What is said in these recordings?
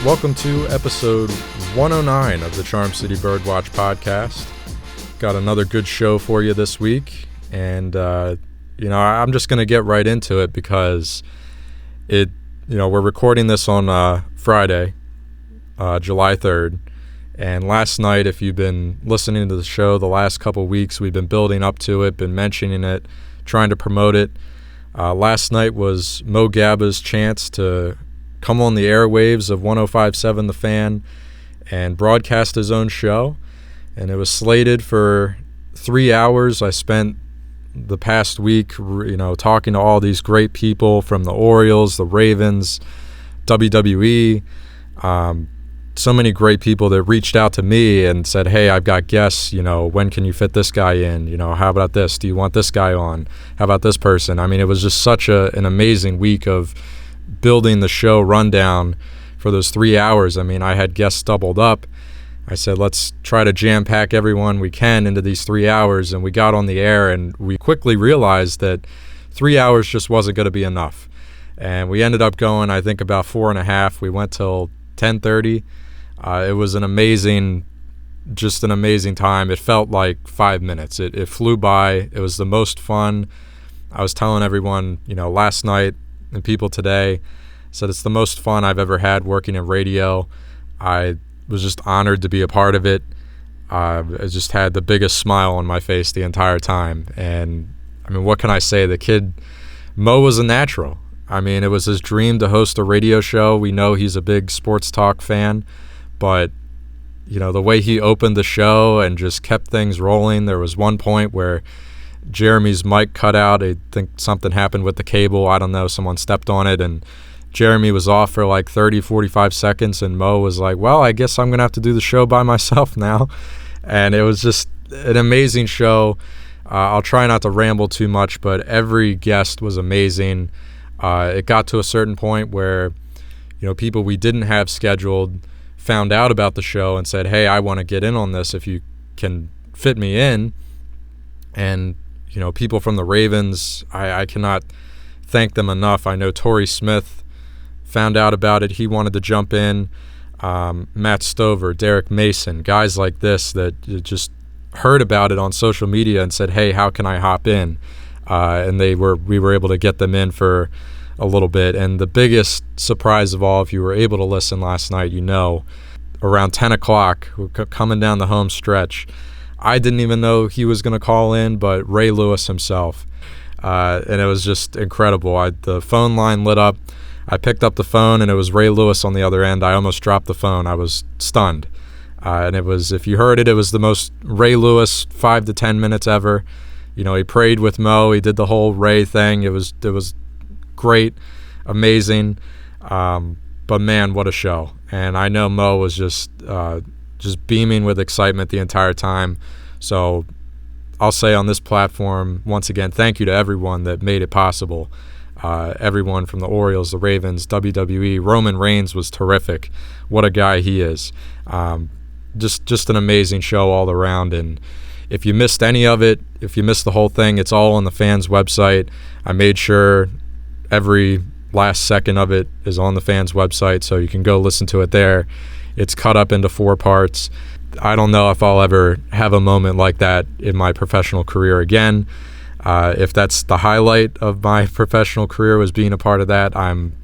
Welcome to episode 109 of the Charm City Birdwatch podcast. Got another good show for you this week, and I'm just going to get right into it because we're recording this on Friday, July 3rd, and last night, if you've been listening to the show the last couple weeks, we've been building up to it, been mentioning it, trying to promote it. Last night was Mo Gabba's chance to come on the airwaves of 105.7 The Fan and broadcast his own show, and it was slated for 3 hours. I spent the past week, talking to all these great people from the Orioles, the Ravens, WWE, so many great people that reached out to me and said, hey, I've got guests, when can you fit this guy in? How about this? Do you want this guy on? How about this person? I mean, it was just such an amazing week of building the show rundown for those 3 hours. I mean, I had guests doubled up. I said, let's try to jam-pack everyone we can into these 3 hours, and we got on the air, and we quickly realized that 3 hours just wasn't going to be enough. And we ended up going, I think, about 4.5. We went till 10:30. It was an amazing time. It felt like 5 minutes. It flew by. It was the most fun. I was telling everyone, last night, and people today, said it's the most fun I've ever had working in radio. I was just honored to be a part of it. I just had the biggest smile on my face the entire time. And I mean, what can I say? The kid, Mo, was a natural. I mean, it was his dream to host a radio show. We know he's a big sports talk fan, but the way he opened the show and just kept things rolling. There was one point where Jeremy's mic cut out. I think something happened with the cable. I don't know. Someone stepped on it, and Jeremy was off for like 30, 45 seconds, and Mo was like, well, I guess I'm going to have to do the show by myself now. And it was just an amazing show. I'll try not to ramble too much, but every guest was amazing. It got to a certain point where, people we didn't have scheduled found out about the show and said, hey, I want to get in on this if you can fit me in. And people from the Ravens, I cannot thank them enough. I know Torrey Smith found out about it. He wanted to jump in. Matt Stover, Derek Mason, guys like this that just heard about it on social media and said, hey, how can I hop in? And we were able to get them in for a little bit. And the biggest surprise of all, if you were able to listen last night, around 10 o'clock, coming down the home stretch, I didn't even know he was going to call in, but Ray Lewis himself. And it was just incredible. The phone line lit up. I picked up the phone, and it was Ray Lewis on the other end. I almost dropped the phone. I was stunned. And it was, if you heard it, it was the most Ray Lewis 5 to 10 minutes ever. He prayed with Mo. He did the whole Ray thing. It was great, amazing. But man, what a show. And I know Mo was just beaming with excitement the entire time. So I'll say on this platform, once again, thank you to everyone that made it possible. Everyone from the Orioles, the Ravens, WWE. Roman Reigns was terrific. What a guy he is. Just an amazing show all around. And if you missed any of it, if you missed the whole thing, it's all on the fans' website. I made sure every last second of it is on the fans' website, so you can go listen to it there. It's cut up into 4 parts. I don't know if I'll ever have a moment like that in my professional career again. If that's the highlight of my professional career, was being a part of that, I'm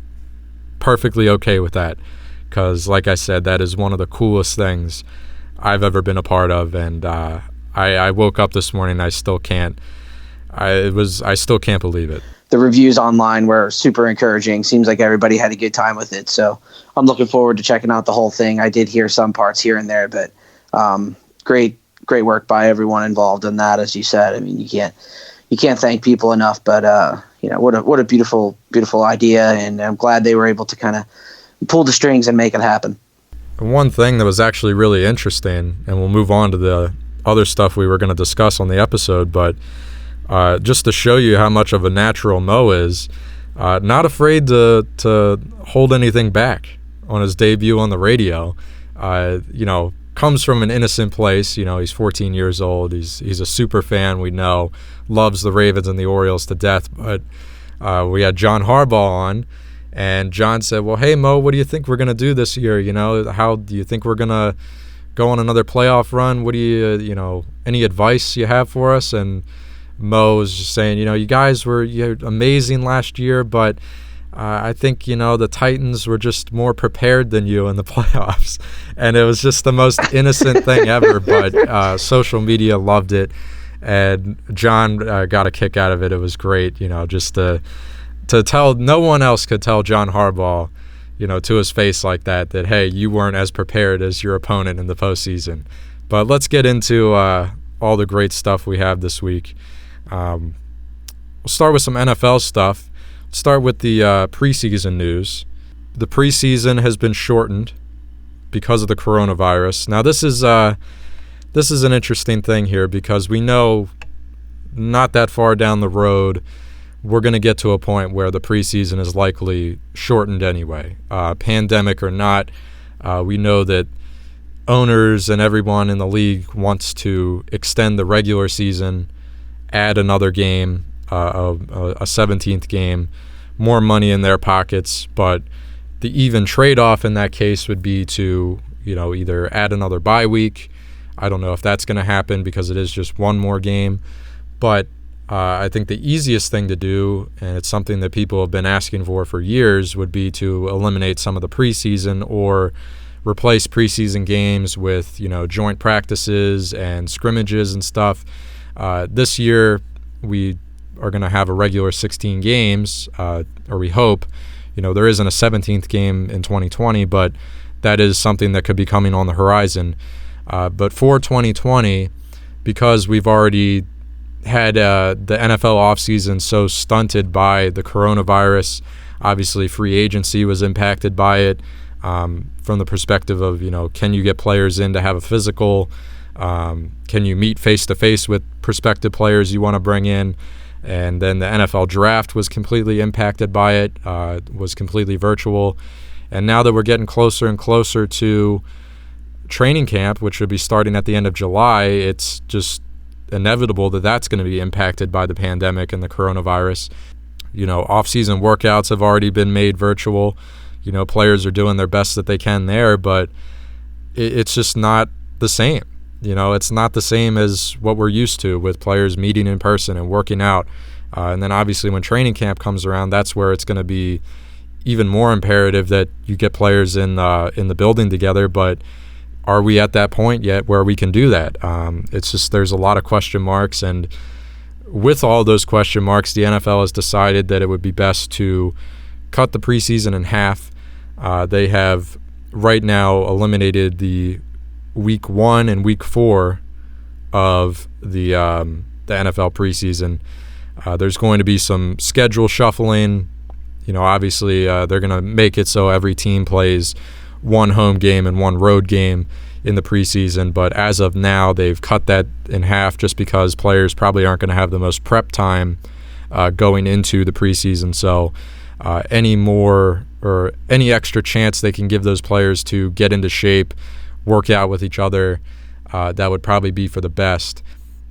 perfectly okay with that. Because, like I said, that is one of the coolest things I've ever been a part of. And I woke up this morning, I still can't believe it. The reviews online were super encouraging. Seems like everybody had a good time with it. So I'm looking forward to checking out the whole thing. I did hear some parts here and there, but great work by everyone involved in that. As you said, I mean, you can't thank people enough, but what a beautiful idea. And I'm glad they were able to kind of pull the strings and make it happen. One thing that was actually really interesting, and we'll move on to the other stuff we were going to discuss on the episode, but just to show you how much of a natural Mo is, not afraid to hold anything back on his debut on the radio. Comes from an innocent place. He's 14 years old. He's a super fan, we know, loves the Ravens and the Orioles to death. But we had John Harbaugh on, And John said, well, hey, Mo, what do you think we're going to do this year? How do you think we're going to go on another playoff run? What do you, any advice you have for us? And Mo was just saying, you guys were amazing last year, but I think, the Titans were just more prepared than you in the playoffs. And it was just the most innocent thing ever, but social media loved it. And John got a kick out of it. It was great, just to tell, no one else could tell John Harbaugh, to his face like that, hey, you weren't as prepared as your opponent in the postseason. But let's get into all the great stuff we have this week. We'll start with some NFL stuff. Start with the preseason news. The preseason has been shortened because of the coronavirus. Now, this is an interesting thing here because we know not that far down the road we're going to get to a point where the preseason is likely shortened anyway. Pandemic or not, we know that owners and everyone in the league wants to extend the regular season, add another game, a 17th game, more money in their pockets. But the even trade-off in that case would be to, either add another bye week. I don't know if that's going to happen because it is just one more game. But I think the easiest thing to do, and it's something that people have been asking for years, would be to eliminate some of the preseason or replace preseason games with, joint practices and scrimmages and stuff. This year, we are going to have a regular 16 games, or we hope. There isn't a 17th game in 2020, but that is something that could be coming on the horizon. But for 2020, because we've already had the NFL offseason so stunted by the coronavirus, obviously free agency was impacted by it, from the perspective of, can you get players in to have a physical? Can you meet face-to-face with prospective players you want to bring in? And then the NFL draft was completely impacted by it, was completely virtual. And now that we're getting closer and closer to training camp, which will be starting at the end of July, it's just inevitable that that's going to be impacted by the pandemic and the coronavirus. Off-season workouts have already been made virtual. Players are doing their best that they can there, but it's just not the same. It's not the same as what we're used to with players meeting in person and working out. And then obviously when training camp comes around, that's where it's going to be even more imperative that you get players in the building together. But are we at that point yet where we can do that? It's just there's a lot of question marks. And with all those question marks, the NFL has decided that it would be best to cut the preseason in half. They have right now eliminated the week 1 and week 4 of the NFL preseason. There's going to be some schedule shuffling. Obviously they're going to make it so every team plays one home game and one road game in the preseason. But as of now, they've cut that in half just because players probably aren't going to have the most prep time going into the preseason. So any more or any extra chance they can give those players to get into shape, work out with each other, that would probably be for the best.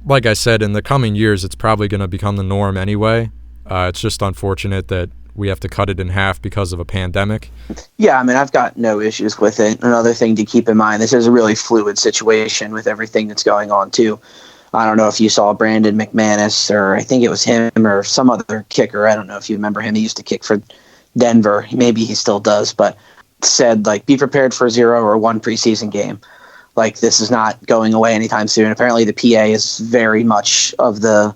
Like I said, in the coming years, it's probably going to become the norm anyway. It's just unfortunate that we have to cut it in half because of a pandemic. Yeah, I've got no issues with it. Another thing to keep in mind, this is a really fluid situation with everything that's going on, too. I don't know if you saw Brandon McManus, or I think it was him or some other kicker. I don't know if you remember him. He used to kick for Denver. Maybe he still does, but said, be prepared for 0 or 1 preseason game. This is not going away anytime soon. Apparently the PA is very much of the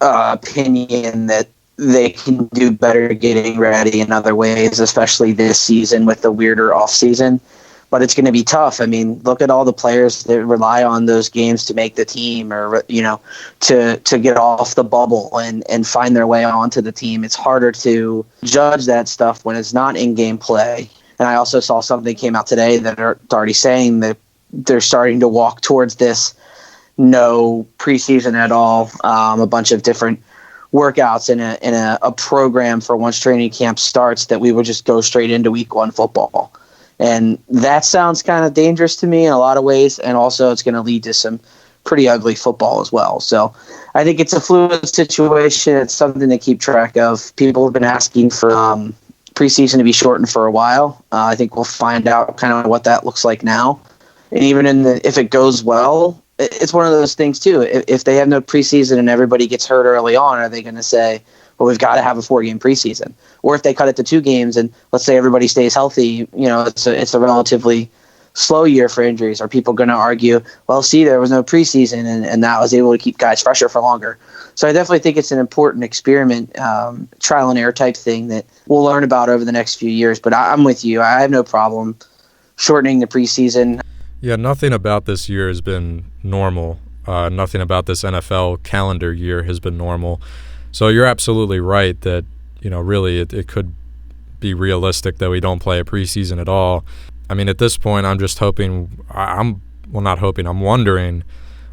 opinion that they can do better getting ready in other ways, especially this season with the weirder off season. But it's going to be tough. Look at all the players that rely on those games to make the team, or to get off the bubble and find their way onto the team. It's harder to judge that stuff when it's not in-game play. And I also saw something came out today that are already saying that they're starting to walk towards this no preseason at all, a bunch of different workouts in a program for once training camp starts, that we would just go straight into week 1 football. And that sounds kind of dangerous to me in a lot of ways. And also it's going to lead to some pretty ugly football as well. So I think it's a fluid situation. It's something to keep track of. People have been asking for preseason to be shortened for a while. I think we'll find out kind of what that looks like now. And even if it goes well, it's one of those things too. If they have no preseason and everybody gets hurt early on, are they going to say, well, we've got to have a 4-game preseason? Or if they cut it to 2 games and let's say everybody stays healthy, it's a relatively slow year for injuries. Are people going to argue, well, see, there was no preseason and that was able to keep guys fresher for longer? So I definitely think it's an important experiment, trial and error type thing that we'll learn about over the next few years. But I'm with you. I have no problem shortening the preseason. Yeah, nothing about this year has been normal. Nothing about this NFL calendar year has been normal. So you're absolutely right that, really it could be realistic that we don't play a preseason at all. I mean, at this point, I'm just hoping, I'm wondering,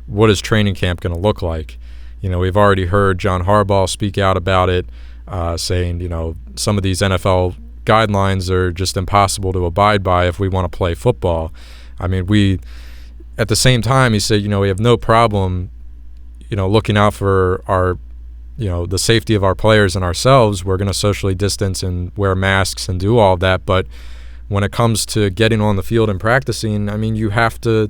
what is training camp going to look like? We've already heard John Harbaugh speak out about it, saying, some of these NFL guidelines are just impossible to abide by if we want to play football. I mean, at the same time, he said, we have no problem, looking out for our, the safety of our players and ourselves. We're going to socially distance and wear masks and do all of that. But when it comes to getting on the field and practicing, I mean, you have to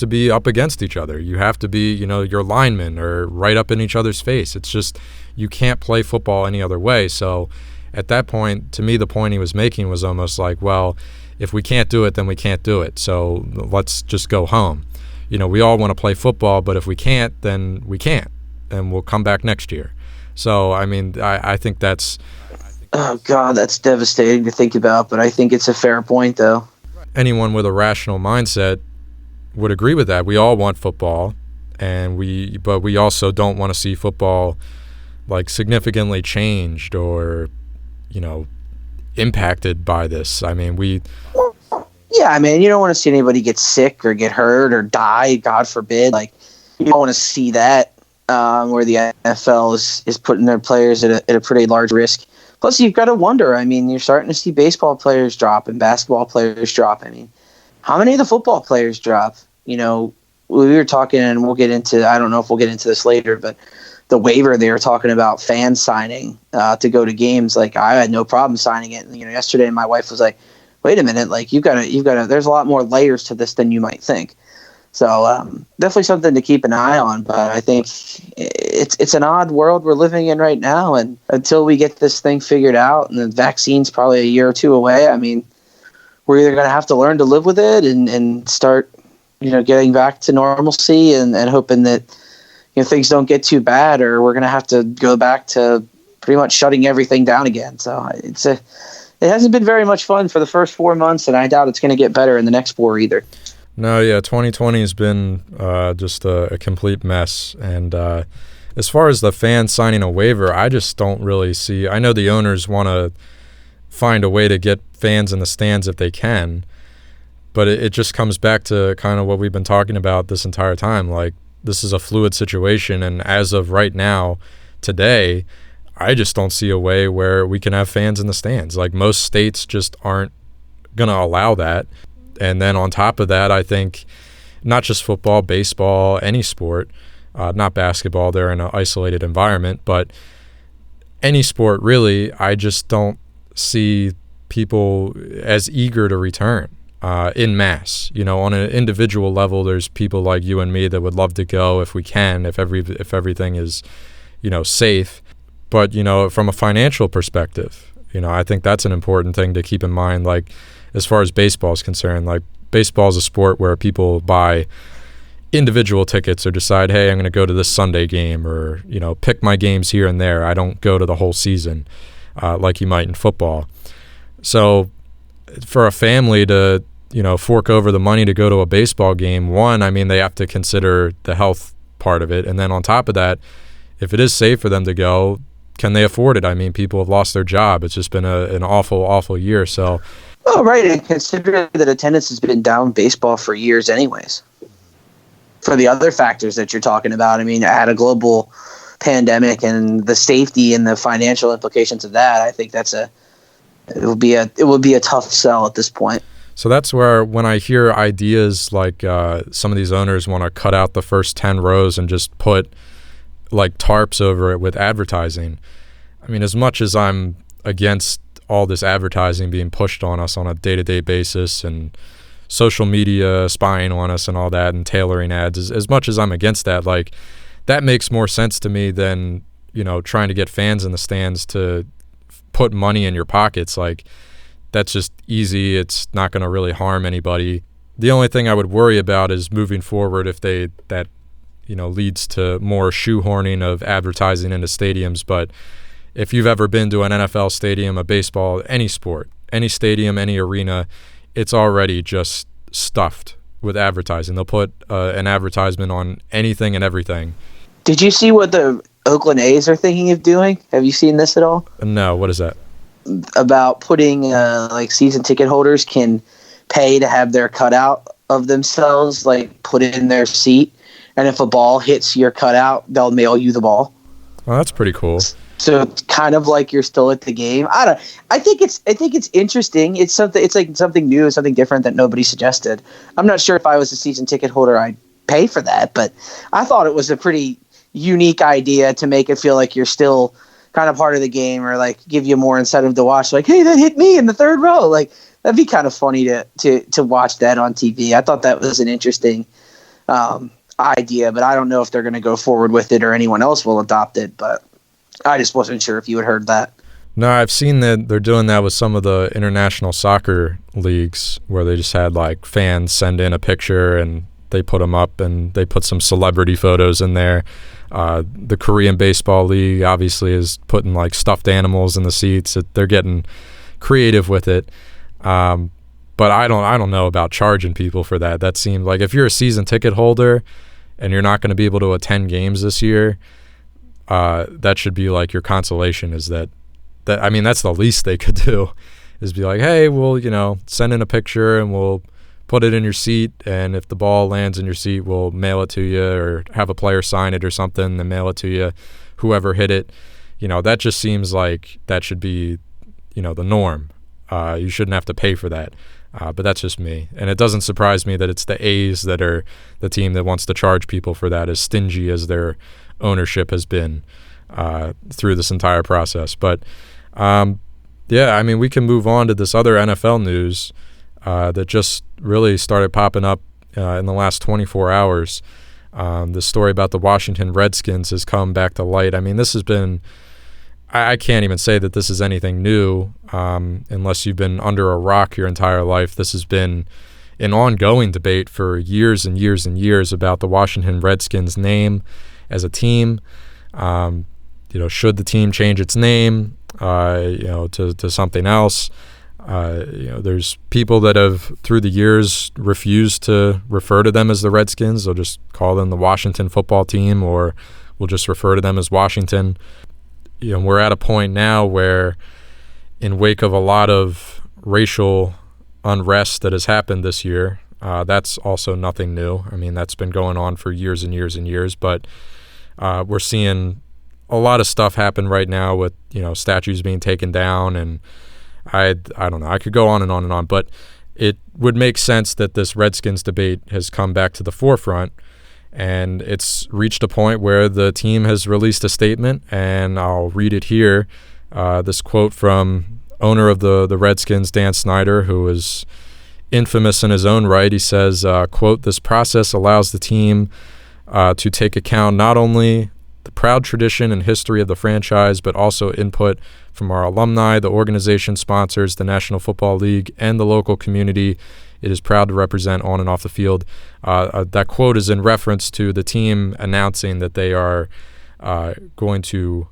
be up against each other. You have to be, your linemen or right up in each other's face. It's just, you can't play football any other way. So at that point, to me, the point he was making was almost like, well, if we can't do it, then we can't do it. So let's just go home. We all want to play football, but if we can't, then we can't. And we'll come back next year. So, I mean, I think that's... Oh, God, that's devastating to think about, but I think it's a fair point, though. Anyone with a rational mindset would agree with that. We all want football, but we also don't want to see football like significantly changed or, impacted by this. I mean, yeah, I mean, you don't want to see anybody get sick or get hurt or die, God forbid. Like, you don't want to see that where the NFL is putting their players at a pretty large risk. Plus, you've got to wonder. I mean, you're starting to see baseball players drop and basketball players drop. I mean, how many of the football players drop? We were talking, and we'll get into, I don't know if we'll get into this later, but the waiver they were talking about fans signing to go to games. Like, I had no problem signing it. Yesterday my wife was like, wait a minute, like you've got to, there's a lot more layers to this than you might think. So definitely something to keep an eye on. But I think it's an odd world we're living in right now. And until we get this thing figured out, and the vaccine's probably a year or two away, I mean, we're either going to have to learn to live with it and start, getting back to normalcy and hoping that, things don't get too bad, or we're going to have to go back to pretty much shutting everything down again. So it hasn't been very much fun for the first 4 months, and I doubt it's going to get better in the next 4 either. No, yeah, 2020 has been just a complete mess. And as far as the fans signing a waiver, I just don't really see. I know the owners want to find a way to get fans in the stands if they can, but it just comes back to kind of what we've been talking about this entire time. Like, this is a fluid situation, and as of right now, today, I just don't see a way where we can have fans in the stands. Like, most states just aren't going to allow that. And then on top of that, I think not just football, baseball, any sport, not basketball, they're in an isolated environment, but any sport really, I just don't see people as eager to return in mass. On an individual level, there's people like you and me that would love to go if we can, if everything is, safe. But, from a financial perspective, I think that's an important thing to keep in mind. Like, as far as baseball is concerned, like, baseball is a sport where people buy individual tickets or decide, hey, I'm going to go to this Sunday game, or, pick my games here and there. I don't go to the whole season like you might in football. So for a family to, fork over the money to go to a baseball game, one, I mean, they have to consider the health part of it. And then on top of that, if it is safe for them to go, can they afford it? I mean, people have lost their job. It's just been an awful, awful year. So, oh, right, and considering that attendance has been down baseball for years anyways. For the other factors that you're talking about, I mean, at a global pandemic and the safety and the financial implications of that, I think it would be a tough sell at this point. So that's where, when I hear ideas like some of these owners want to cut out the first 10 rows and just put like tarps over it with advertising. I mean, as much as I'm against all this advertising being pushed on us on a day-to-day basis and social media spying on us and all that and tailoring ads, as much as I'm against that, like, that makes more sense to me than, trying to get fans in the stands to put money in your pockets. Like, that's just easy. It's not going to really harm anybody. The only thing I would worry about is moving forward if that leads to more shoehorning of advertising into stadiums. But if you've ever been to an NFL stadium, a baseball, any sport, any stadium, any arena, it's already just stuffed with advertising. They'll put an advertisement on anything and everything. Did you see what the Oakland A's are thinking of doing? Have you seen this at all? No, what is that? About putting season ticket holders can pay to have their cutout of themselves put in their seat, and if a ball hits your cutout, they'll mail you the ball. Oh, that's pretty cool. So it's kind of like you're still at the game. I think it's interesting. It's something new, something different that nobody suggested. I'm not sure if I was a season ticket holder I'd pay for that, but I thought it was a pretty unique idea to make it feel like you're still kind of part of the game, or give you more incentive to watch. Like, hey, that hit me in the third row. That'd be kind of funny to watch that on TV. I thought that was an interesting idea, but I don't know if they're going to go forward with it or anyone else will adopt it. But I just wasn't sure if you had heard that. No, I've seen that they're doing that with some of the international soccer leagues, where they just had fans send in a picture and they put them up, and they put some celebrity photos in there. The Korean Baseball League obviously is putting stuffed animals in the seats. They're getting creative with it. But I don't know about charging people for that. That seems like, if you're a season ticket holder and you're not going to be able to attend games this year, that should be your consolation, is that I mean, that's the least they could do, is be like, hey, we'll, send in a picture and we'll put it in your seat, and if the ball lands in your seat, we'll mail it to you, or have a player sign it or something and mail it to you, whoever hit it. That just seems like that should be, the norm. You shouldn't have to pay for that. But that's just me. And it doesn't surprise me that it's the A's that are the team that wants to charge people for that, as stingy as their ownership has been through this entire process. But, yeah, I mean, we can move on to this other NFL news that just really started popping up in the last 24 hours. The story about the Washington Redskins has come back to light. I mean, this has been... I can't even say that this is anything new unless you've been under a rock your entire life. This has been an ongoing debate for years and years and years about the Washington Redskins name as a team. Should the team change its name, to something else? There's people that have, through the years, refused to refer to them as the Redskins. They'll just call them the Washington football team, or we'll just refer to them as Washington. We're at a point now where, in wake of a lot of racial unrest that has happened this year, that's also nothing new. I mean, that's been going on for years and years and years, but we're seeing a lot of stuff happen right now with, statues being taken down, and I don't know. I could go on and on and on, but it would make sense that this Redskins debate has come back to the forefront. And it's reached a point where the team has released a statement, and I'll read it here. This quote from owner of the Redskins, Dan Snyder, who is infamous in his own right. He says, quote, "This process allows the team to take account not only the proud tradition and history of the franchise, but also input from our alumni, the organization sponsors, the National Football League, and the local community it is proud to represent on and off the field." That quote is in reference to the team announcing that they are going to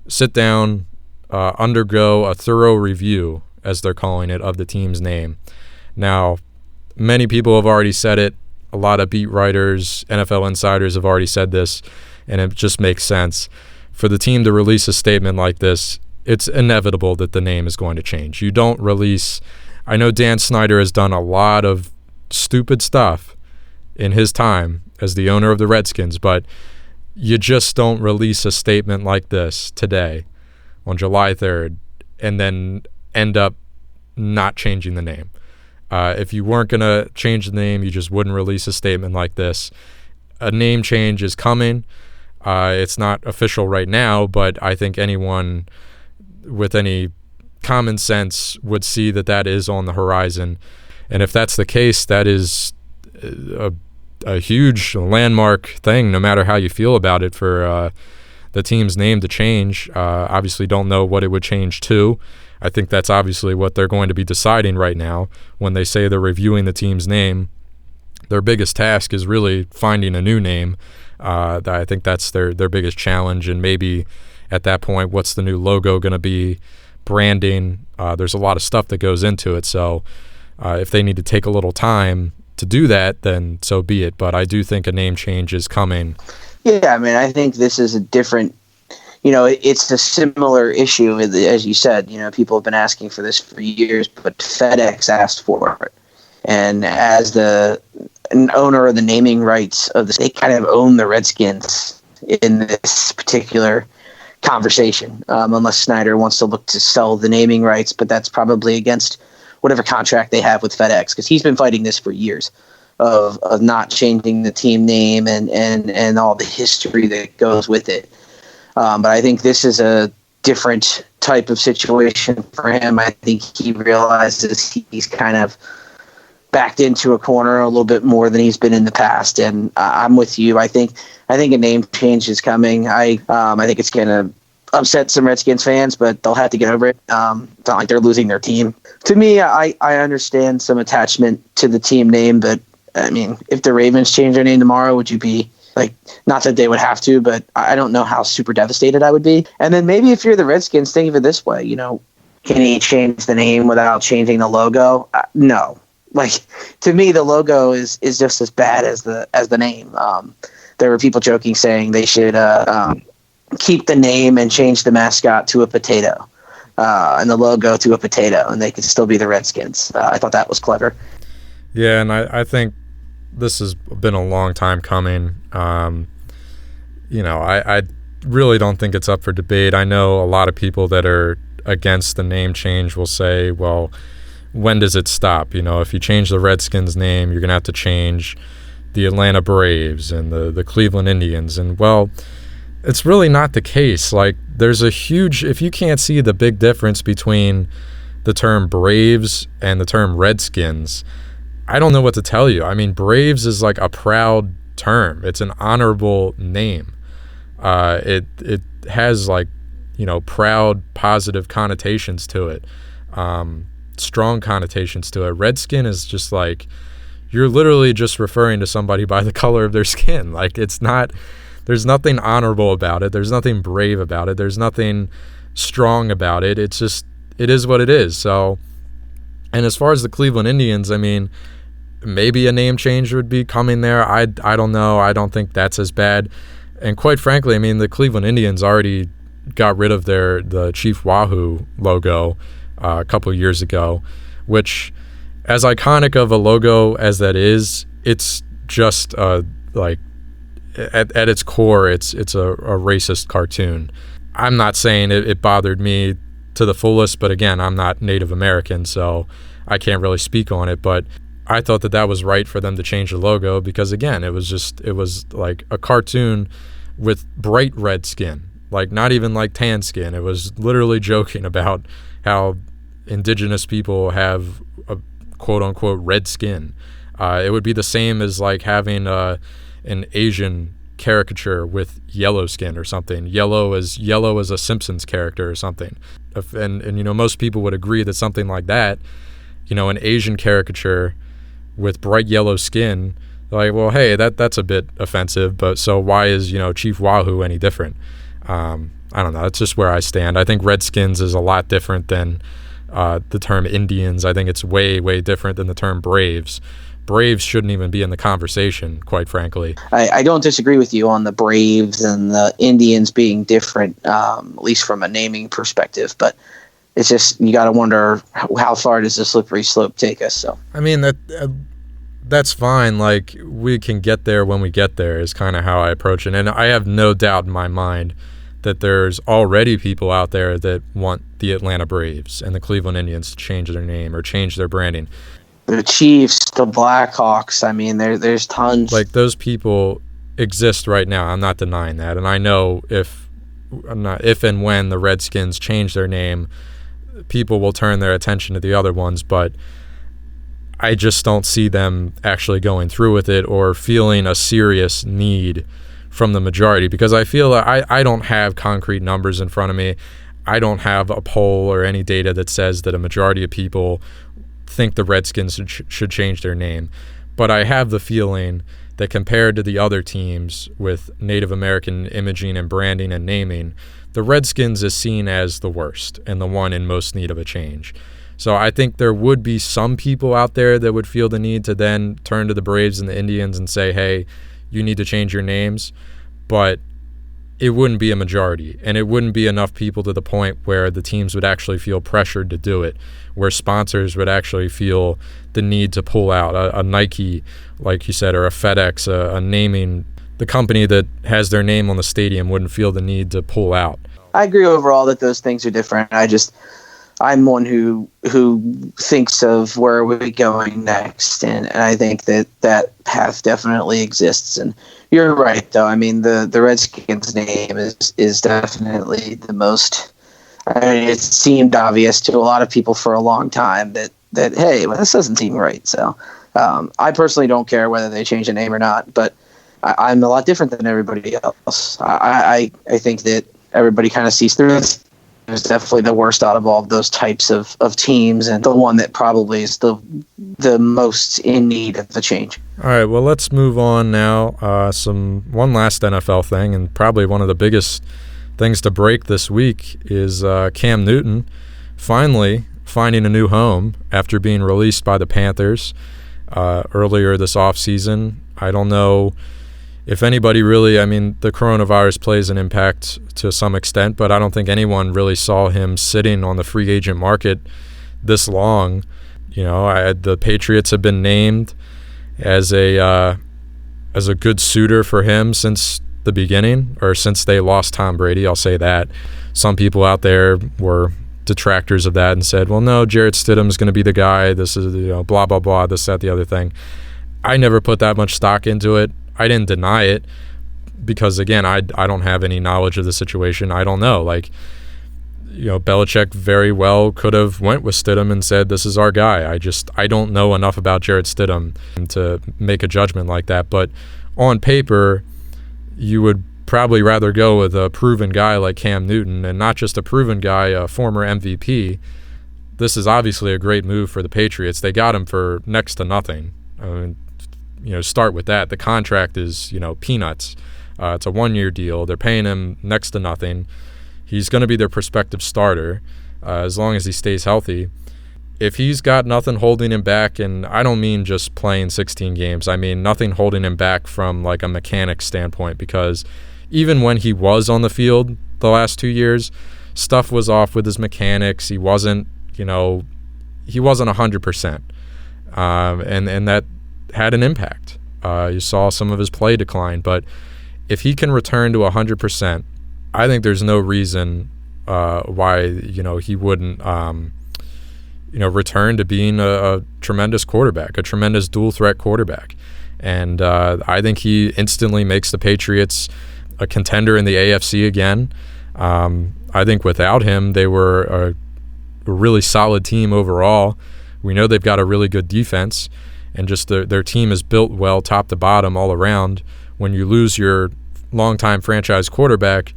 sit down, undergo a thorough review, as they're calling it, of the team's name. Now, many people have already said it. A lot of beat writers, NFL insiders have already said this, and it just makes sense. For the team to release a statement like this, it's inevitable that the name is going to change. You don't release... I know Dan Snyder has done a lot of stupid stuff in his time as the owner of the Redskins, but you just don't release a statement like this today on July 3rd and then end up not changing the name. If you weren't going to change the name, you just wouldn't release a statement like this. A name change is coming. It's not official right now, but I think anyone with any common sense would see that is on the horizon. And if that's the case, that is a huge landmark thing, no matter how you feel about it, for the team's name to change. Obviously don't know what it would change to. I think that's obviously what they're going to be deciding right now when they say they're reviewing the team's name. Their biggest task is really finding a new name. I think that's their biggest challenge, and maybe at that point, what's the new logo going to be, branding. There's a lot of stuff that goes into it, so if they need to take a little time to do that, then so be it. But I do think a name change is coming. Yeah, I mean, I think this is a different, it's a similar issue, as you said. People have been asking for this for years, but FedEx asked for it. And as an owner of the naming rights of this, they kind of own the Redskins in this particular conversation, unless Snyder wants to look to sell the naming rights, but that's probably against whatever contract they have with FedEx, because he's been fighting this for years of not changing the team name and all the history that goes with it. But I think this is a different type of situation for him. I think he realizes he's kind of backed into a corner a little bit more than he's been in the past. And I'm with you. I think a name change is coming. I think it's going to upset some Redskins fans, but they'll have to get over it. It's not like they're losing their team. To me, I understand some attachment to the team name, but I mean, if the Ravens change their name tomorrow, would you be like, not that they would have to, but I don't know how super devastated I would be. And then maybe if you're the Redskins, think of it this way, can he change the name without changing the logo? No. Like, to me, the logo is just as bad as the name. There were people joking saying they should keep the name and change the mascot to a potato, and the logo to a potato, and they could still be the Redskins. I thought that was clever. Yeah, and I think this has been a long time coming. I really don't think it's up for debate. I know a lot of people that are against the name change will say, well, when does it stop? If you change the Redskins name, you're going to have to change the Atlanta Braves and the Cleveland Indians. And, well, it's really not the case. Like, there's a huge, if you can't see the big difference between the term Braves and the term Redskins, I don't know what to tell you. I mean, Braves is like a proud term. It's an honorable name. It has like, proud, positive connotations to it. Strong connotations to it. Redskin is just like, you're literally just referring to somebody by the color of their skin. Like, there's nothing honorable about it. There's nothing brave about it. There's nothing strong about it. It's just, it is what it is. So, and as far as the Cleveland Indians, I mean, maybe a name change would be coming there. I don't know. I don't think that's as bad. And quite frankly, I mean, the Cleveland Indians already got rid of the Chief Wahoo logo a couple of years ago, which, as iconic of a logo as that is, it's just like at its core, it's a racist cartoon. I'm not saying it bothered me to the fullest, but again, I'm not Native American, so I can't really speak on it. But I thought that was right for them to change the logo because, again, it was like a cartoon with bright red skin, like not even like tan skin. It was literally joking about how indigenous people have a quote-unquote red skin. It would be the same as like having an Asian caricature with yellow skin or something. Yellow as a Simpsons character or something. And most people would agree that something like that, an Asian caricature with bright yellow skin, like, well, hey, that's a bit offensive, but so why is, Chief Wahoo any different? I don't know. That's just where I stand. I think Redskins is a lot different than the term Indians. I think it's way, way different than the term Braves. Braves shouldn't even be in the conversation, quite frankly. I don't disagree with you on the Braves and the Indians being different, at least from a naming perspective, but it's just, you got to wonder how far does the slippery slope take us. So I mean, that's fine. Like, we can get there when we get there is kind of how I approach it. And I have no doubt in my mind that there's already people out there that want the Atlanta Braves and the Cleveland Indians to change their name or change their branding. The Chiefs, the Blackhawks, I mean, there's tons. Like, those people exist right now. I'm not denying that. And I know if and when the Redskins change their name, people will turn their attention to the other ones, but I just don't see them actually going through with it or feeling a serious need from the majority, because I feel I don't have concrete numbers in front of me. I don't have a poll or any data that says that a majority of people think the Redskins should change their name. But I have the feeling that compared to the other teams with Native American imaging and branding and naming, the Redskins is seen as the worst and the one in most need of a change. So I think there would be some people out there that would feel the need to then turn to the Braves and the Indians and say, hey, you need to change your names. But it wouldn't be a majority, and it wouldn't be enough people to the point where the teams would actually feel pressured to do it, where sponsors would actually feel the need to pull out. A Nike, like you said, or a FedEx, a naming, the company that has their name on the stadium wouldn't feel the need to pull out. I agree overall that those things are different. I'm one who thinks of where are we going next, and I think that path definitely exists. And you're right, though. I mean, the Redskins name is definitely the most. I mean, it seemed obvious to a lot of people for a long time that hey, well, this doesn't seem right. So I personally don't care whether they change the name or not, but I'm a lot different than everybody else. I think that everybody kind of sees through this. It's definitely the worst out of all of those types of teams, and the one that probably is the most in need of the change. All right, well, let's move on now. One last NFL thing, and probably one of the biggest things to break this week is Cam Newton finally finding a new home after being released by the Panthers earlier this offseason. I don't know if anybody really, I mean, the coronavirus plays an impact to some extent, but I don't think anyone really saw him sitting on the free agent market this long. You know, the Patriots have been named as a good suitor for him since the beginning, or since they lost Tom Brady. I'll say that. Some people out there were detractors of that and said, well, no, Jarrett Stidham's going to be the guy. This is, blah, blah, blah, this, that, the other thing. I never put that much stock into it. I didn't deny it because, again, I don't have any knowledge of the situation. I don't know. Belichick very well could have went with Stidham and said, this is our guy. I don't know enough about Jarrett Stidham to make a judgment like that. But on paper, you would probably rather go with a proven guy like Cam Newton, and not just a proven guy, a former MVP. This is obviously a great move for the Patriots. They got him for next to nothing. I mean, start with that. The contract is, peanuts. It's a 1-year deal. They're paying him next to nothing. He's going to be their prospective starter as long as he stays healthy. If he's got nothing holding him back, and I don't mean just playing 16 games, I mean nothing holding him back from like a mechanics standpoint, because even when he was on the field the last 2 years, stuff was off with his mechanics. He wasn't, he wasn't 100%. And that had an impact. You saw some of his play decline, but if he can return to 100%, I think there's no reason why he wouldn't return to being a tremendous quarterback, a tremendous dual threat quarterback. And I think he instantly makes the Patriots a contender in the AFC again. I think without him, they were a really solid team overall. We know they've got a really good defense, and just their team is built well top to bottom all around. When you lose your longtime franchise quarterback,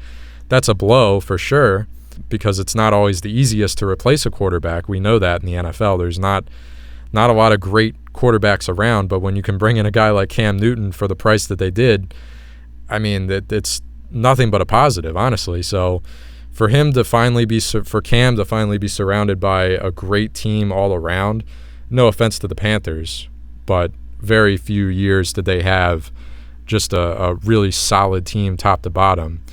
that's a blow for sure, because it's not always the easiest to replace a quarterback. We know that in the NFL. There's not a lot of great quarterbacks around, but when you can bring in a guy like Cam Newton for the price that they did, I mean, it's nothing but a positive, honestly. So for Cam to finally be surrounded by a great team all around, no offense to the Panthers, but very few years did they have just a really solid team top to bottom.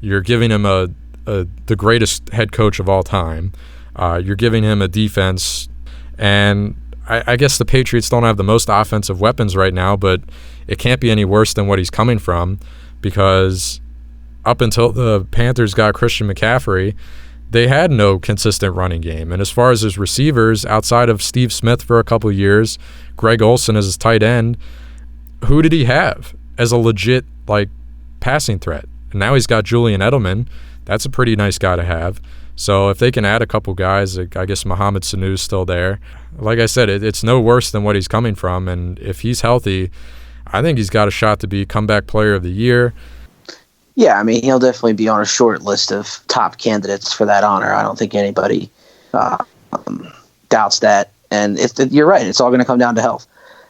You're giving him the greatest head coach of all time. You're giving him a defense, and I guess the Patriots don't have the most offensive weapons right now, but it can't be any worse than what he's coming from, because up until the Panthers got Christian McCaffrey, they had no consistent running game. And as far as his receivers, outside of Steve Smith for a couple of years, Greg Olsen as his tight end, who did he have as a legit passing threat? And now he's got Julian Edelman. That's a pretty nice guy to have. So if they can add a couple guys, like, I guess Mohamed Sanu's still there. Like I said, it's no worse than what he's coming from. And if he's healthy, I think he's got a shot to be comeback player of the year. Yeah, I mean, he'll definitely be on a short list of top candidates for that honor. I don't think anybody doubts that. And you're right, it's all going to come down to health.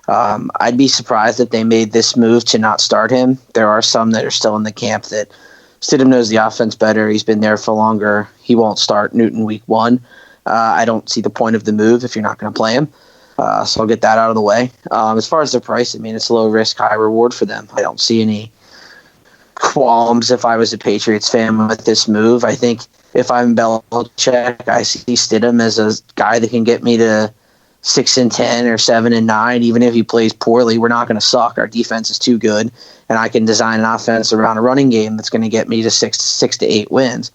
I'd be surprised if they made this move to not start him. There are some that are still in the camp that Stidham knows the offense better. He's been there for longer. He won't start Newton week 1. I don't see the point of the move if you're not going to play him. So I'll get that out of the way. As far as the price, I mean, it's low risk, high reward for them. I don't see any qualms if I was a Patriots fan with this move. I think if I'm Belichick, I see Stidham as a guy that can get me to 6-10 or 7-9. Even if he plays poorly, we're not going to suck. Our defense is too good, and I can design an offense around a running game that's going to get me to 6 to 8 wins.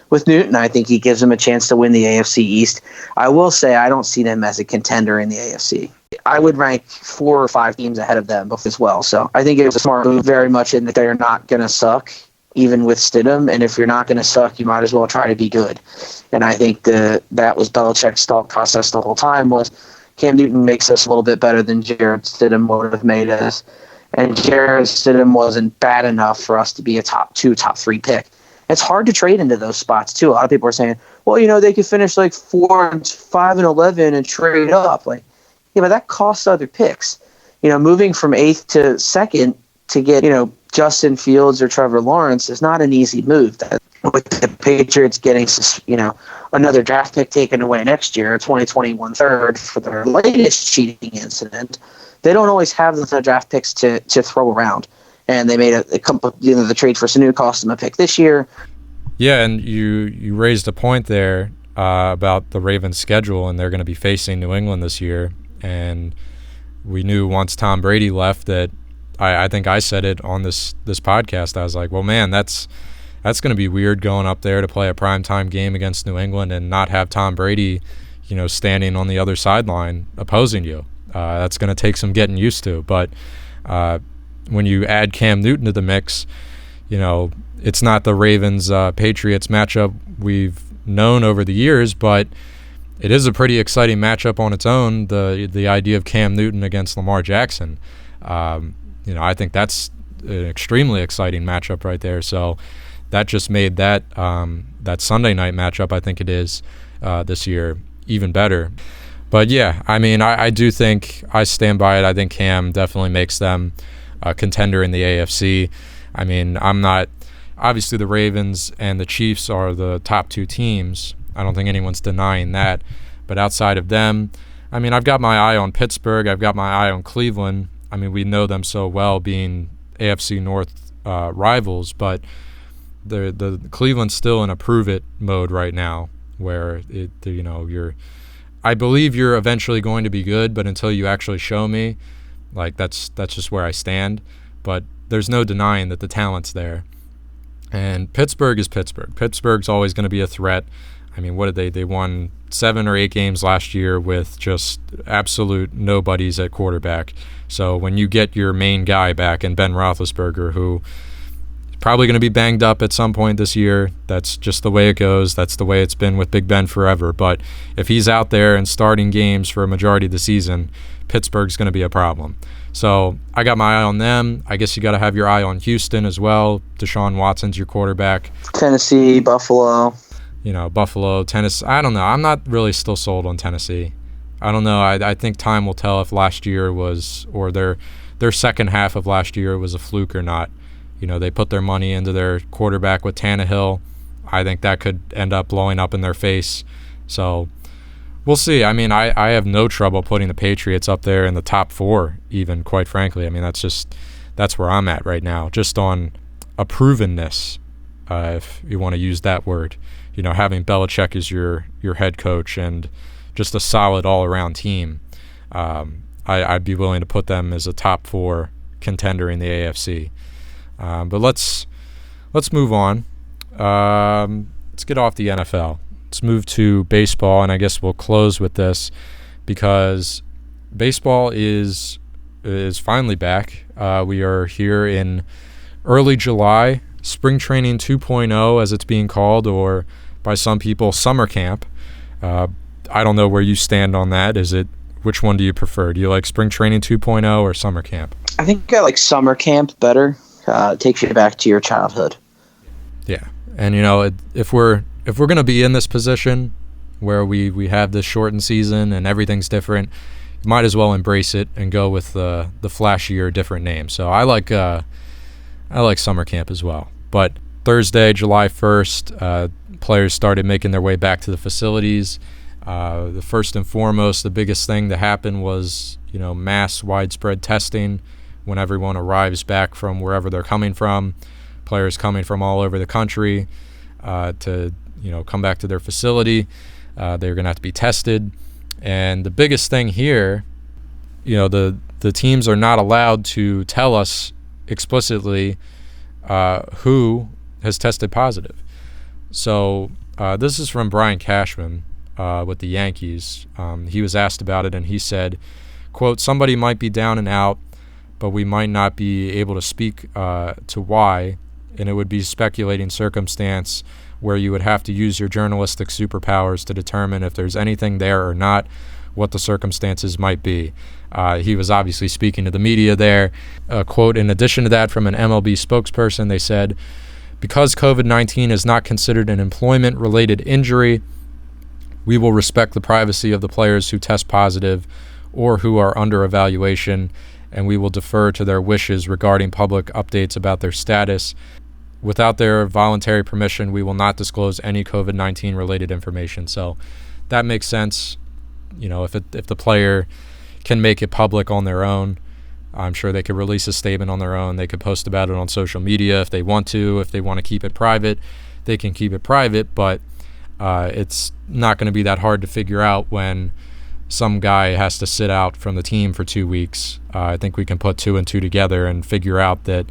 With Newton, I think he gives them a chance to win the AFC East. I will say I don't see them as a contender in the AFC. I would rank 4 or 5 teams ahead of them as well. So I think it was a smart move, very much in that they're not going to suck, even with Stidham. And if you're not going to suck, you might as well try to be good. And I think that was Belichick's thought process the whole time, was Cam Newton makes us a little bit better than Jarrett Stidham would have made us. And Jarrett Stidham wasn't bad enough for us to be a top 2, top 3 pick. It's hard to trade into those spots, too. A lot of people are saying, well, they could finish like 4-5-11 and trade up. Like, yeah, but that costs other picks. Moving from 8th to 2nd to get, Justin Fields or Trevor Lawrence is not an easy move. With the Patriots getting, another draft pick taken away next year, a 2021 third for their latest cheating incident, they don't always have the draft picks to throw around. And they made the trade for Sanu cost them a pick this year. Yeah, and you raised a point there about the Ravens' schedule, and they're going to be facing New England this year. And we knew once Tom Brady left that I think I said it on this podcast. I was like, well, man, that's going to be weird going up there to play a primetime game against New England and not have Tom Brady, standing on the other sideline opposing you. That's going to take some getting used to. But when you add Cam Newton to the mix, it's not the Ravens-Patriots matchup we've known over the years, but it is a pretty exciting matchup on its own, the idea of Cam Newton against Lamar Jackson. I think that's an extremely exciting matchup right there. So that just made that Sunday night matchup, I think it is, this year, even better. But, yeah, I mean, I do think I stand by it. I think Cam definitely makes them a contender in the AFC. I mean, obviously the Ravens and the Chiefs are the top 2 teams. I don't think anyone's denying that. But outside of them, I mean, I've got my eye on Pittsburgh. I've got my eye on Cleveland. I mean, we know them so well being AFC North rivals, but the Cleveland's still in a prove-it mode right now where, I believe you're eventually going to be good, but until you actually show me, like, that's just where I stand. But there's no denying that the talent's there. And Pittsburgh is Pittsburgh. Pittsburgh's always going to be a threat. I mean, what did they won 7 or 8 games last year with just absolute nobodies at quarterback. So when you get your main guy back in Ben Roethlisberger, who is probably going to be banged up at some point this year, that's just the way it goes. That's the way it's been with Big Ben forever. But if he's out there and starting games for a majority of the season, Pittsburgh's going to be a problem. So I got my eye on them. I guess you got to have your eye on Houston as well. Deshaun Watson's your quarterback. Tennessee, Buffalo. Buffalo, Tennessee. I don't know. I'm not really still sold on Tennessee. I don't know. I think time will tell if last year was, or their second half of last year was a fluke or not. They put their money into their quarterback with Tannehill. I think that could end up blowing up in their face. So we'll see. I mean, I have no trouble putting the Patriots up there in the top 4, even, quite frankly. I mean, that's where I'm at right now, just on a provenness, if you want to use that word. Having Belichick as your head coach and just a solid all-around team, I'd be willing to put them as a top 4 contender in the AFC. But let's move on. Let's get off the NFL. Let's move to baseball, and I guess we'll close with this because baseball is finally back. We are here in early July, spring training 2.0 as it's being called, or by some people summer camp. I don't know where you stand on that. Which one do you prefer? Do you like spring training 2.0 or summer camp? I think I like summer camp better. It takes you back to your childhood. Yeah, and if we're going to be in this position where we have this shortened season and everything's different, you might as well embrace it and go with the flashier, different name. So I like summer camp as well. But Thursday, July 1st, players started making their way back to the facilities. The first and foremost, the biggest thing to happen was, mass widespread testing when everyone arrives back from wherever they're coming from. Players coming from all over the country to, come back to their facility. They're going to have to be tested. And the biggest thing here, the teams are not allowed to tell us explicitly who has tested positive. So this is from Brian Cashman with the Yankees. He was asked about it, and he said, quote, "Somebody might be down and out, but we might not be able to speak to why, and it would be speculating circumstance where you would have to use your journalistic superpowers to determine if there's anything there or not, what the circumstances might be." He was obviously speaking to the media there. Quote, "In addition to that, from an MLB spokesperson, they said, because COVID-19 is not considered an employment-related injury, we will respect the privacy of the players who test positive or who are under evaluation, and we will defer to their wishes regarding public updates about their status. Without their voluntary permission, we will not disclose any COVID-19 related information." So that makes sense. If the player can make it public on their own, I'm sure they could release a statement on their own. They could post about it on social media if they want to. If they want to keep it private, they can keep it private, but it's not going to be that hard to figure out when some guy has to sit out from the team for 2 weeks. I think we can put 2 and 2 together and figure out that,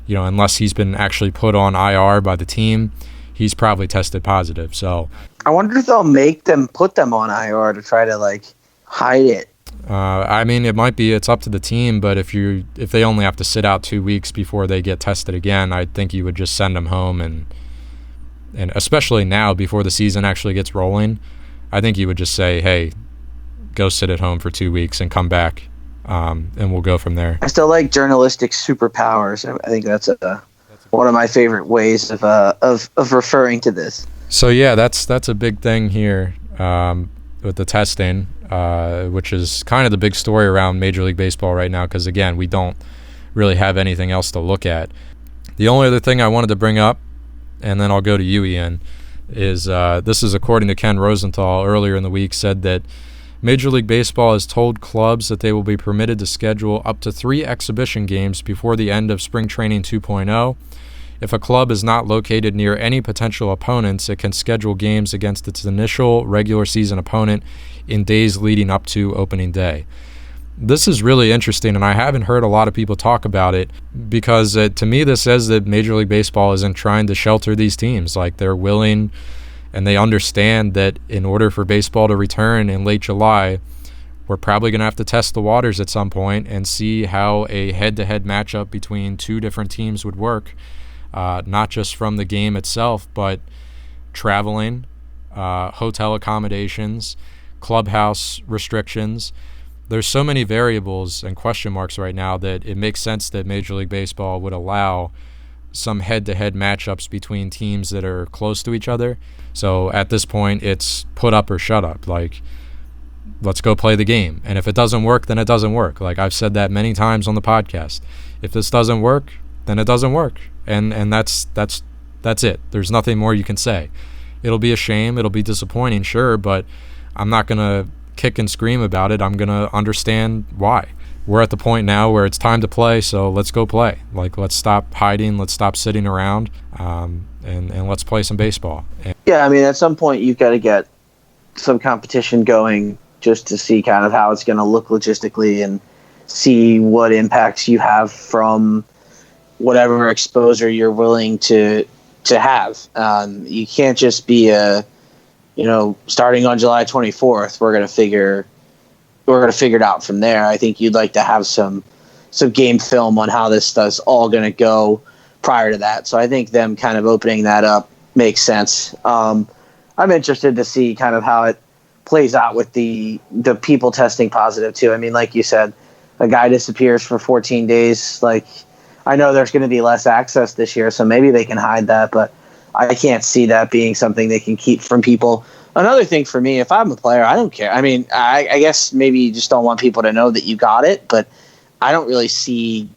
unless he's been actually put on IR by the team, he's probably tested positive. So I wonder if they'll make them put them on IR to try to hide it. It's up to the team, but if they only have to sit out 2 weeks before they get tested again, I think you would just send them home, and especially now before the season actually gets rolling, I think you would just say, hey, go sit at home for 2 weeks and come back, and we'll go from there. I still like journalistic superpowers. I think that's one of my favorite ways of referring to this. So yeah, that's a big thing here with the testing, which is kind of the big story around Major League Baseball right now, because again, we don't really have anything else to look at. The only other thing I wanted to bring up, and then I'll go to you, Ian, is this is according to Ken Rosenthal earlier in the week, said that Major League Baseball has told clubs that they will be permitted to schedule up to 3 exhibition games before the end of Spring Training 2.0. If a club is not located near any potential opponents, it can schedule games against its initial regular season opponent in days leading up to opening day. This is really interesting, and I haven't heard a lot of people talk about it because to me this says that Major League Baseball isn't trying to shelter these teams. They're willing and they understand that in order for baseball to return in late July, we're probably going to have to test the waters at some point and see how a head-to-head matchup between 2 different teams would work, not just from the game itself, but traveling, hotel accommodations, clubhouse restrictions. There's so many variables and question marks right now that it makes sense that Major League Baseball would allow some head-to-head matchups between teams that are close to each other. So at this point, it's put up or shut up. Let's go play the game. And if it doesn't work, then it doesn't work. I've said that many times on the podcast. If this doesn't work, then it doesn't work. And that's it. There's nothing more you can say. It'll be a shame. It'll be disappointing, sure, but I'm not going to kick and scream about it. I'm going to understand why. We're at the point now where it's time to play, so let's go play. Let's stop hiding. Let's stop sitting around, and let's play some baseball. Yeah, at some point you've got to get some competition going just to see kind of how it's going to look logistically and see what impacts you have from whatever exposure you're willing to have. You can't just be starting on July 24th, we're going to figure it out from there. I think you'd like to have some game film on how this stuff's all going to go prior to that. So I think them kind of opening that up makes sense. I'm interested to see kind of how it plays out with the people testing positive too. I mean, like you said, a guy disappears for 14 days. Like, I know there's going to be less access this year, so maybe they can hide that, but I can't see that being something they can keep from people. Another thing for me, if I'm a player, I don't care. I mean, I guess maybe you just don't want people to know that you got it, but I don't really see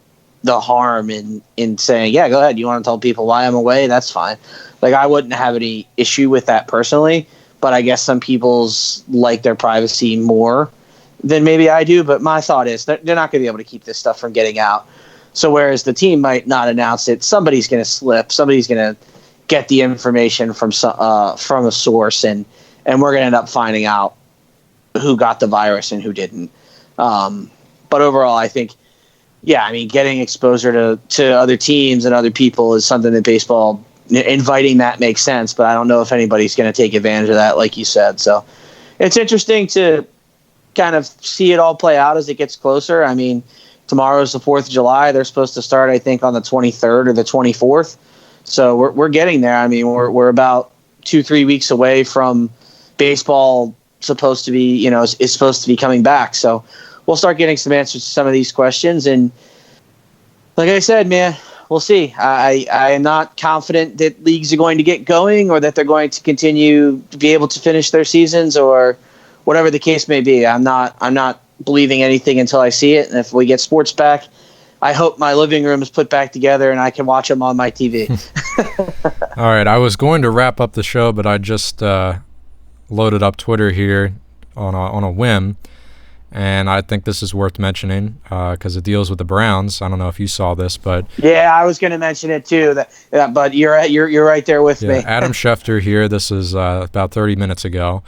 the harm in saying, yeah, go ahead. You want to tell people why I'm away? That's fine. Like, I wouldn't have any issue with that personally, but I guess some people's like their privacy more than maybe I do. But my thought is they're not going to be able to keep this stuff from getting out. So whereas the team might not announce it, somebody's going to slip. Somebody's going to get the information from a source, and we're going to end up finding out who got the virus and who didn't. But overall, I think, yeah, I mean, getting exposure to other teams and other people is something that baseball, inviting that makes sense, but I don't know if anybody's going to take advantage of that, like you said. So it's interesting to kind of see it all play out as it gets closer. I mean, tomorrow's the 4th of July. They're supposed to start, I think, on the 23rd or the 24th. So we're getting there. I mean, we're about 2-3 weeks away from baseball supposed to be, is supposed to be coming back. So we'll start getting some answers to some of these questions. And like I said, man, we'll see. I am not confident that leagues are going to get going or that they're going to continue to be able to finish their seasons or whatever the case may be. I'm not believing anything until I see it. And if we get sports back, I hope my living room is put back together and I can watch them on my TV. All right. I was going to wrap up the show, but I just loaded up Twitter here on a whim. And I think this is worth mentioning because it deals with the Browns. I don't know if you saw this, but yeah, I was going to mention it too. But you're right there with me. Adam Schefter here. This is about 30 minutes ago.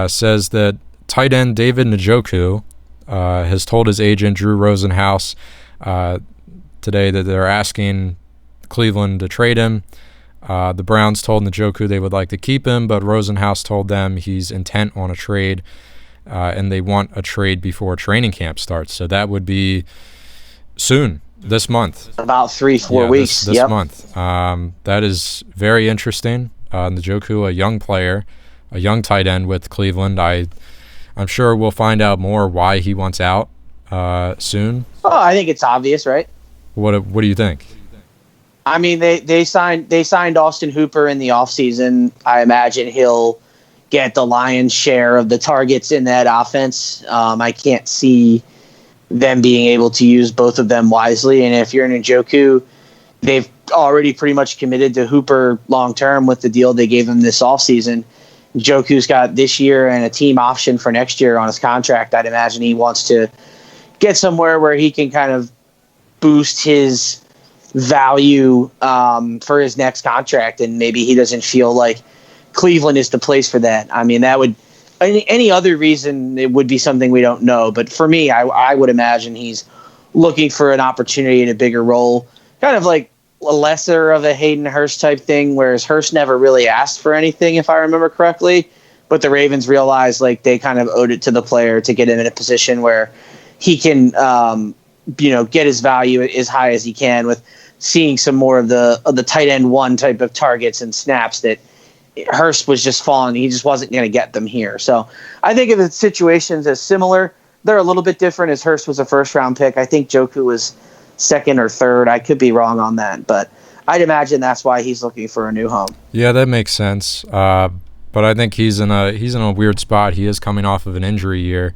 Says that tight end David Njoku has told his agent Drew Rosenhaus today that they're asking Cleveland to trade him. The Browns told Njoku they would like to keep him, but Rosenhaus told them he's intent on a trade. And they want a trade before training camp starts. So that would be soon, this month. About 3-4 weeks. This month. That is very interesting. Njoku, a young player, a young tight end with Cleveland. I'm sure we'll find out more why he wants out soon. Oh, I think it's obvious, right? What do you think? I mean, they signed Austin Hooper in the offseason. I imagine he'll get the lion's share of the targets in that offense. I can't see them being able to use both of them wisely. And if you're in Njoku, they've already pretty much committed to Hooper long-term with the deal they gave him this offseason. Njoku's got this year and a team option for next year on his contract. I'd imagine he wants to get somewhere where he can kind of boost his value for his next contract, and maybe he doesn't feel like Cleveland is the place for that. I mean, that would any other reason it would be something we don't know. But for me, I would imagine he's looking for an opportunity in a bigger role, kind of like a lesser of a Hayden Hurst type thing, whereas Hurst never really asked for anything, if I remember correctly. But the Ravens realized like they kind of owed it to the player to get him in a position where he can, get his value as high as he can with seeing some more of the tight end one type of targets and snaps that Hurst was just falling. He just wasn't going to get them here. So I think of the situations as similar. They're a little bit different as Hurst was a first-round pick. I think Njoku was second or third. I could be wrong on that, but I'd imagine that's why he's looking for a new home. Yeah, that makes sense. But I think he's in a weird spot. He is coming off of an injury year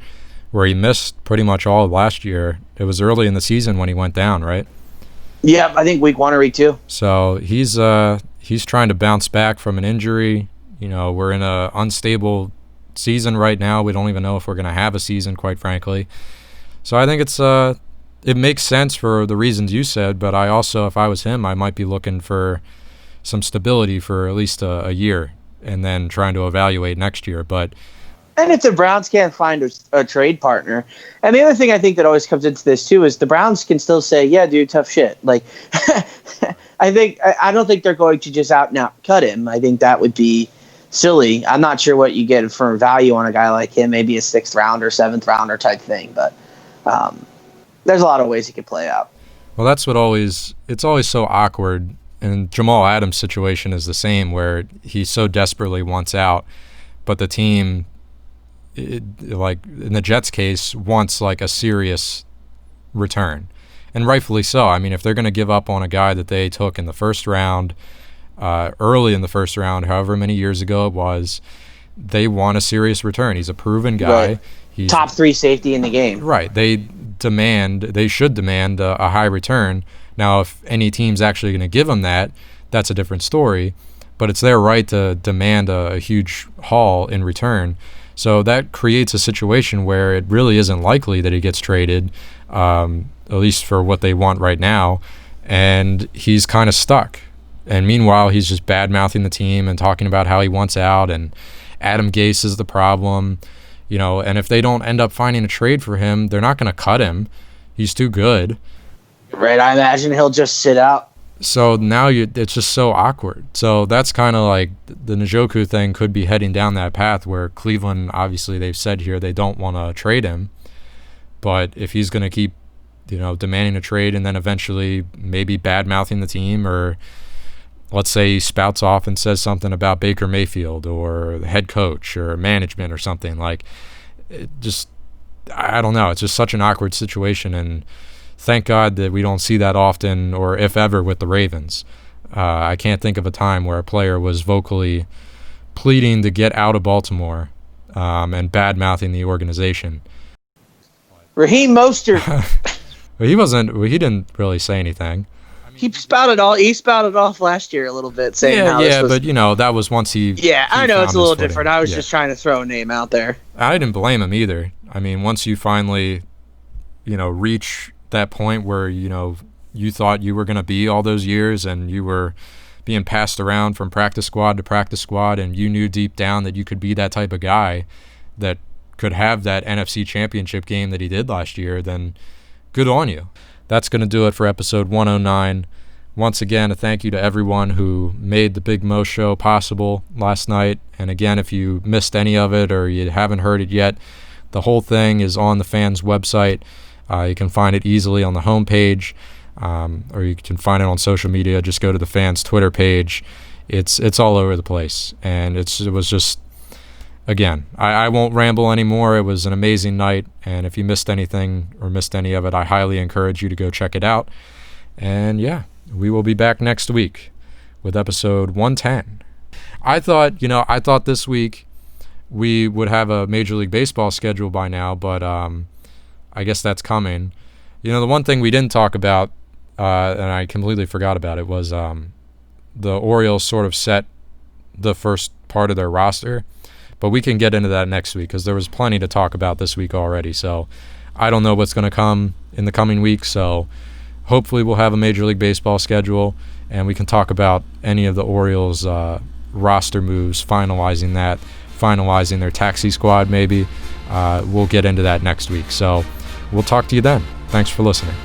where he missed pretty much all of last year. It was early in the season when he went down, right? Yeah, I think week 1 or week 2. So he's trying to bounce back from an injury. We're in a unstable season right now. We don't even know if we're going to have a season, quite frankly. So I think it makes sense for the reasons you said, but I also, if I was him, I might be looking for some stability for at least a year and then trying to evaluate next year. And if the Browns can't find a trade partner, and the other thing I think that always comes into this too is the Browns can still say, yeah, dude, tough shit. Like, I don't think they're going to just out and out cut him. I think that would be silly. I'm not sure what you get for value on a guy like him, maybe a 6th rounder, 7th rounder type thing, but there's a lot of ways it could play out. Well, that's it's always so awkward And Jamal Adams' situation is the same, where he so desperately wants out, but the team, like in the Jets' case, wants like a serious return. And rightfully so. I mean, if they're going to give up on a guy that they took in the first round, early in the first round, however many years ago it was, they want a serious return. He's a proven guy. Right. He's top 3 safety in the game. Right. They should demand a high return. Now, if any team's actually going to give him that, that's a different story. But it's their right to demand a huge haul in return. So that creates a situation where it really isn't likely that he gets traded, at least for what they want right now. And he's kind of stuck. And meanwhile, he's just bad-mouthing the team and talking about how he wants out, and Adam Gase is the problem. And if they don't end up finding a trade for him, they're not going to cut him. He's too good. Right, I imagine he'll just sit out. So now it's just so awkward. So that's kind of like the Njoku thing could be heading down that path, where Cleveland, obviously they've said here they don't want to trade him. But if he's going to keep, demanding a trade and then eventually maybe bad-mouthing the team, or let's say he spouts off and says something about Baker Mayfield or the head coach or management or something, like, I don't know. It's just such an awkward situation, and thank God that we don't see that often, or if ever, with the Ravens. I can't think of a time where a player was vocally pleading to get out of Baltimore and bad-mouthing the organization. Raheem Mostert. He didn't really say anything. He spouted off last year a little bit, saying but that was once he. Yeah, I know it's a little different. I was just trying to throw a name out there. I didn't blame him either. I mean, once you finally, reach that point where you thought you were going to be all those years, and you were being passed around from practice squad to practice squad, and you knew deep down that you could be that type of guy that could have that NFC Championship game that he did last year, then good on you. That's going to do it for episode 109. Once again, a thank you to everyone who made the Big Mo Show possible last night. And again, if you missed any of it or you haven't heard it yet, the whole thing is on the fans' website. You can find it easily on the homepage, or you can find it on social media. Just go to the fans' Twitter page. It's all over the place. And it was just, again, I won't ramble anymore. It was an amazing night, and if you missed anything or missed any of it, I highly encourage you to go check it out. And yeah, we will be back next week with episode 110. I thought this week we would have a Major League Baseball schedule by now, but I guess that's coming. The one thing we didn't talk about, and I completely forgot about it, was the Orioles sort of set the first part of their roster. But we can get into that next week, because there was plenty to talk about this week already. So I don't know what's going to come in the coming weeks. So hopefully we'll have a Major League Baseball schedule, and we can talk about any of the Orioles roster moves, finalizing their taxi squad maybe. We'll get into that next week. So we'll talk to you then. Thanks for listening.